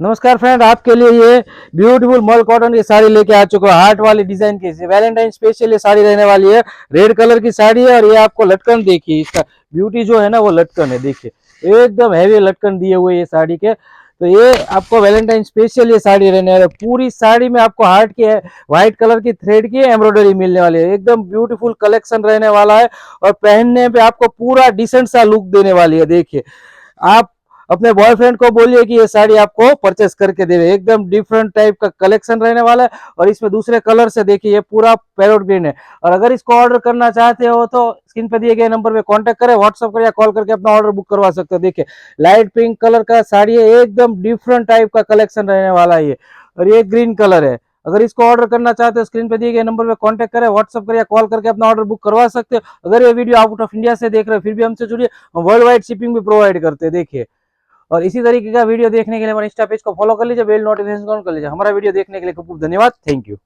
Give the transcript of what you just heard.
नमस्कार फ्रेंड, आपके लिए ये ब्यूटीफुल मल कॉटन की साड़ी लेके आ चुका हूँ। हार्ट वाली डिजाइन की वैलेंटाइन स्पेशल ये साड़ी रहने वाली है। रेड कलर की साड़ी है और ये आपको लटकन देखिए, इसका ब्यूटी जो है ना वो लटकन है। देखिए एकदम हैवी लटकन दिए हुए ये साड़ी के। तो ये आपको वैलेंटाइन स्पेशल ये साड़ी रहने वाली है। पूरी साड़ी में आपको हार्ट की है, व्हाइट कलर की थ्रेड की एम्ब्रॉयडरी मिलने वाली है। एकदम ब्यूटीफुल कलेक्शन रहने वाला है और पहनने पे आपको पूरा डिसेंट सा लुक देने वाली है। देखिए आप अपने बॉयफ्रेंड को बोलिए कि ये साड़ी आपको परचेस करके देवे। एकदम डिफरेंट टाइप का कलेक्शन रहने वाला है और इसमें दूसरे कलर से देखिए ये पूरा पैरोट ग्रीन है। और अगर इसको ऑर्डर करना चाहते हो तो स्क्रीन पर दिए गए नंबर पे कांटेक्ट करें, व्हाट्सअप करें या कॉल करके अपना ऑर्डर बुक करवा सकते हो। देखिए लाइट पिंक कलर का साड़ी है, एकदम डिफरेंट टाइप का कलेक्शन रहने वाला है ये। और ये ग्रीन कलर है। अगर इसको ऑर्डर करना चाहते हो स्क्रीन पे दिए गए नंबर पे कांटेक्ट करें, व्हाट्सअप करें या कॉल करके अपना ऑर्डर बुक करवा सकते हो। अगर ये वीडियो आउट ऑफ इंडिया से देख रहे हो फिर भी हमसे जुड़िए, हम वर्ल्ड वाइड शिपिंग भी प्रोवाइड करते हैं। देखिए और इसी तरीके का वीडियो देखने के लिए हमारे इंस्टा पेज को फॉलो कर लीजिए, बेल नोटिफिकेशन ऑन कर लीजिए। हमारा वीडियो देखने के लिए खूब खूब धन्यवाद। Thank you.